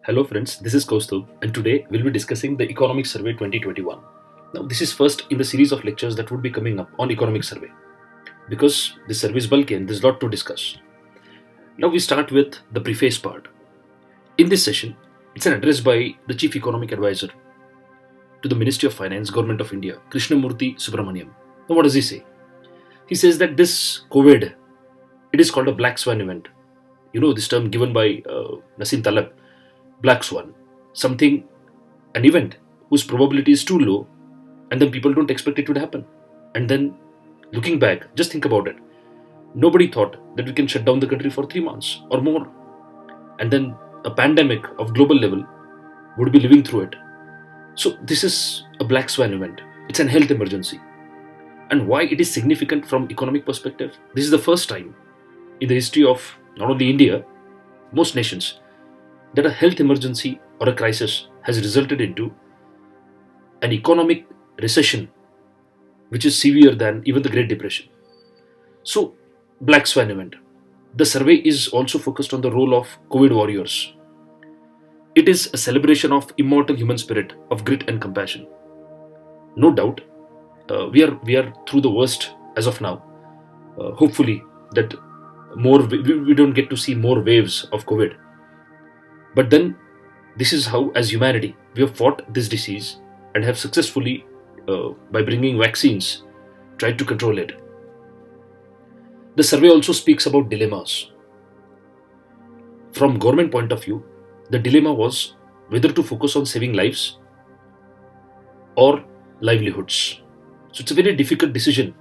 Hello friends, this is Kaustubh and today we'll be discussing the Economic Survey 2021. Now this is first in the series of lectures that would be coming up on Economic Survey because this survey is bulky and there's a lot to discuss. Now we start with the preface part. In this session, it's an address by the Chief Economic Advisor to the Ministry of Finance, Government of India, Krishnamurthy Subramaniam. Now what does he say? He says that this COVID, it is called a black swan event. You know this term given by Nassim Taleb, black swan, something, an event whose probability is too low and then people don't expect it to happen. And then looking back, just think about it. Nobody thought that we can shut down the country for 3 months or more. And then a pandemic of global level would be living through it. So this is a black swan event. It's an health emergency. And why it is significant from economic perspective? This is the first time in the history of not only India, most nations, that a health emergency or a crisis has resulted into an economic recession which is severe than even the Great Depression. So, black swan event. The survey is also focused on the role of COVID warriors. It is a celebration of immortal human spirit of grit and compassion. No doubt, we are through the worst as of now. Hopefully, that we don't get to see more waves of COVID. But then, this is how, as humanity, we have fought this disease and have successfully, by bringing vaccines, tried to control it. The survey also speaks about dilemmas. From government point of view, the dilemma was whether to focus on saving lives or livelihoods. So it's a very difficult decision,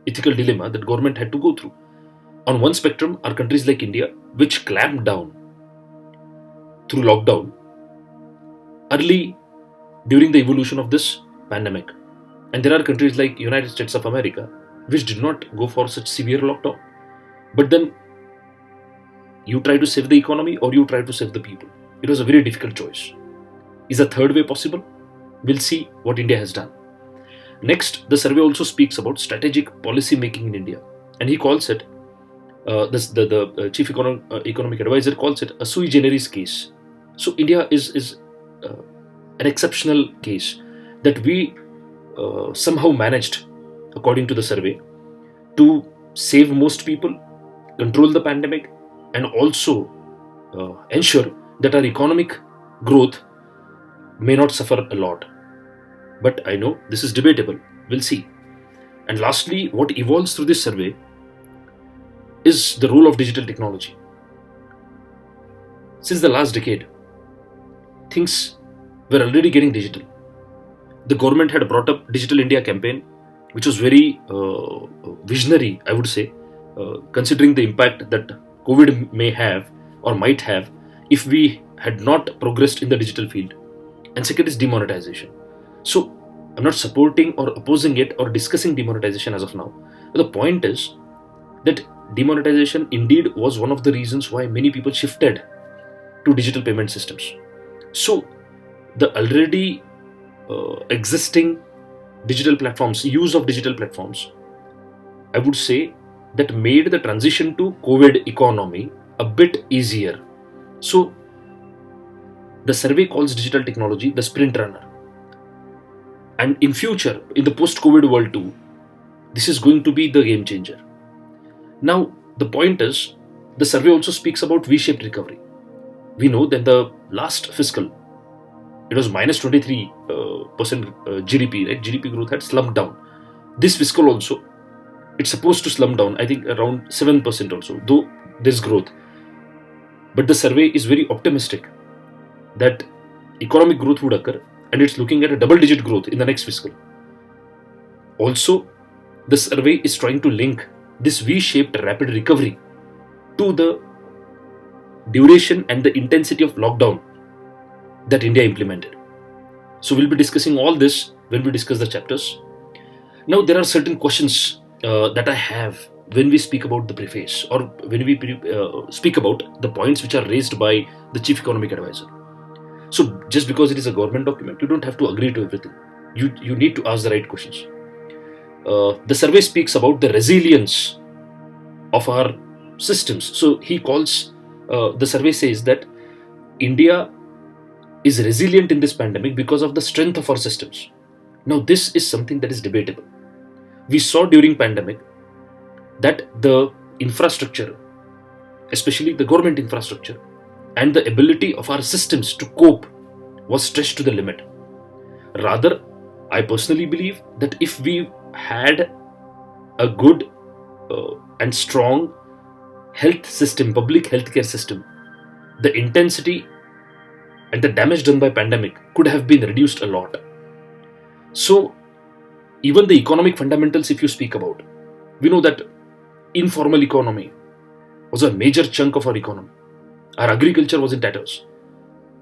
ethical dilemma that government had to go through. On one spectrum are countries like India, which clamped down through lockdown early during the evolution of this pandemic. And there are countries like United States of America which did not go for such severe lockdown. But then you try to save the economy or you try to save the people. It was a very difficult choice. Is a third way possible? We'll see what India has done. Next, the survey also speaks about strategic policy making in India. And he calls it, the Chief Economic Advisor calls it a sui generis case. So India is an exceptional case that we somehow managed, according to the survey, to save most people, control the pandemic, and also ensure that our economic growth may not suffer a lot. But I know this is debatable. We'll see. And lastly, what evolves through this survey is the role of digital technology. Since the last decade, things were already getting digital. The government had brought up Digital India campaign, which was very visionary, I would say, considering the impact that COVID may have or might have if we had not progressed in the digital field. And second is demonetization. So I'm not supporting or opposing it or discussing demonetization as of now. But the point is that demonetization indeed was one of the reasons why many people shifted to digital payment systems. So the already existing digital platforms, use of digital platforms, I would say that made the transition to COVID economy a bit easier. So the survey calls digital technology the sprint runner. And in future, in the post-COVID world too, this is going to be the game changer. Now, the point is, the survey also speaks about V-shaped recovery. We know that the last fiscal, it was minus 23% GDP, right? GDP growth had slumped down. This fiscal also, it's supposed to slump down, I think around 7% also, though there's growth. But the survey is very optimistic that economic growth would occur and it's looking at a double-digit growth in the next fiscal. Also, the survey is trying to link this V-shaped rapid recovery to the duration and the intensity of lockdown that India implemented. So we'll be discussing all this when we discuss the chapters. Now there are certain questions that I have when we speak about the preface or when we speak about the points which are raised by the Chief Economic Advisor. So just because it is a government document, you don't have to agree to everything. You need to ask the right questions. The survey speaks about the resilience of our systems. So he calls, the survey says that India is resilient in this pandemic because of the strength of our systems. Now, this is something that is debatable. We saw during pandemic that the infrastructure, especially the government infrastructure, and the ability of our systems to cope was stretched to the limit. Rather, I personally believe that if we had a good and strong health system, public healthcare system, the intensity and the damage done by pandemic could have been reduced a lot. So, even the economic fundamentals, if you speak about, we know that informal economy was a major chunk of our economy. Our agriculture was in tatters,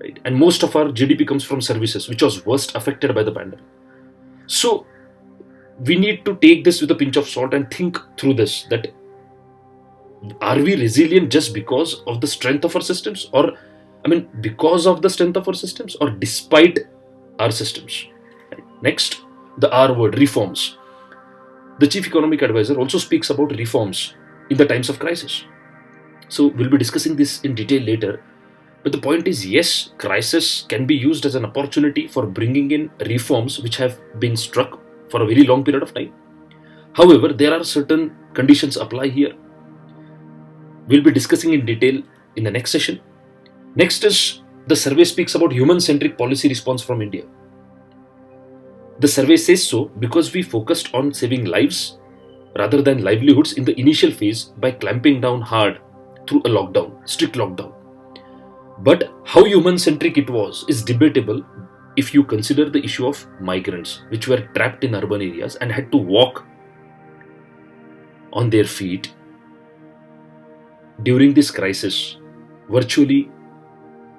right? And most of our GDP comes from services, which was worst affected by the pandemic. So, we need to take this with a pinch of salt and think through this, that are we resilient just because of the strength of our systems, or because of the strength of our systems, or despite our systems? Next, the R word, reforms. The chief economic advisor also speaks about reforms in the times of crisis. So we'll be discussing this in detail later. But the point is, yes, crisis can be used as an opportunity for bringing in reforms which have been struck for a very long period of time. However, there are certain conditions apply here. We'll be discussing in detail in the next session. Next is, the survey speaks about human-centric policy response from India. The survey says so because we focused on saving lives rather than livelihoods in the initial phase by clamping down hard through a lockdown, strict lockdown. But how human-centric it was is debatable if you consider the issue of migrants, which were trapped in urban areas and had to walk on their feet during this crisis, virtually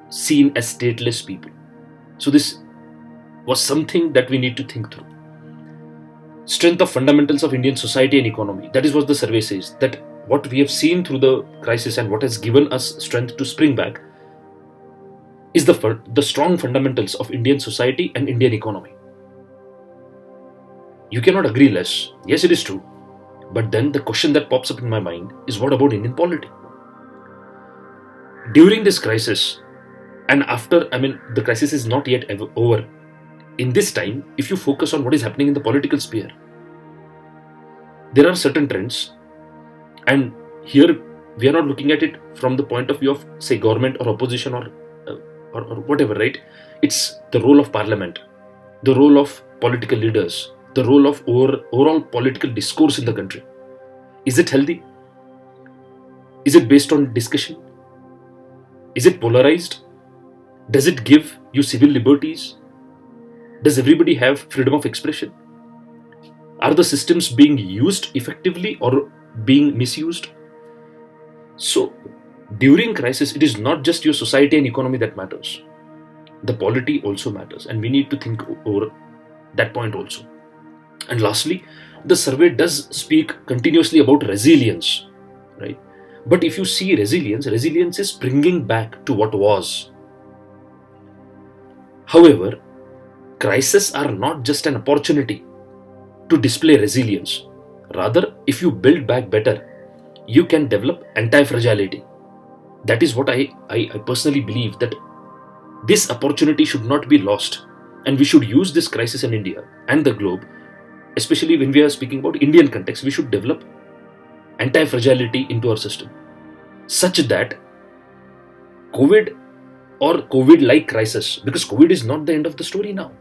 seen as stateless people. So this was something that we need to think through. Strength of fundamentals of Indian society and economy. That is what the survey says, that what we have seen through the crisis and what has given us strength to spring back is the strong fundamentals of Indian society and Indian economy. You cannot agree less. Yes, it is true. But then the question that pops up in my mind is, what about Indian polity? During this crisis, and after, the crisis is not yet over. In this time, if you focus on what is happening in the political sphere, there are certain trends, and here we are not looking at it from the point of view of, say, government or opposition or whatever, right? It's the role of parliament, the role of political leaders, the role of overall political discourse in the country. Is it healthy? Is it based on discussion? Is it polarized? Does it give you civil liberties? Does everybody have freedom of expression? Are the systems being used effectively or being misused? So, during crisis, it is not just your society and economy that matters. The polity also matters, and we need to think over that point also. And lastly, the survey does speak continuously about resilience, right? But if you see resilience is bringing back to what was. However, crises are not just an opportunity to display resilience. Rather, if you build back better, you can develop anti-fragility. That is what I personally believe, that this opportunity should not be lost, and we should use this crisis in India and the globe, especially when we are speaking about Indian context. We should develop anti-fragility into our system, such that COVID or COVID-like crisis, because COVID is not the end of the story now.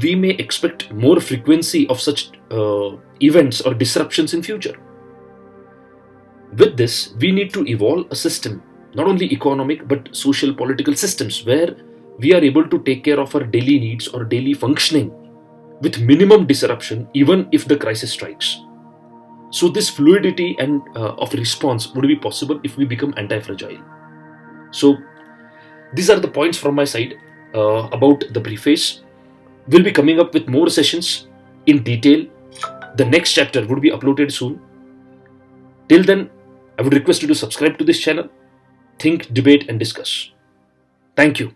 We may expect more frequency of such events or disruptions in future. With this, we need to evolve a system, not only economic but social political systems, where we are able to take care of our daily needs or daily functioning with minimum disruption, even if the crisis strikes. So this fluidity and of response would be possible if we become anti-fragile. So these are the points from my side about the preface. We'll be coming up with more sessions in detail. The next chapter would be uploaded soon. Till then, I would request you to subscribe to this channel, think, debate, and discuss. Thank you.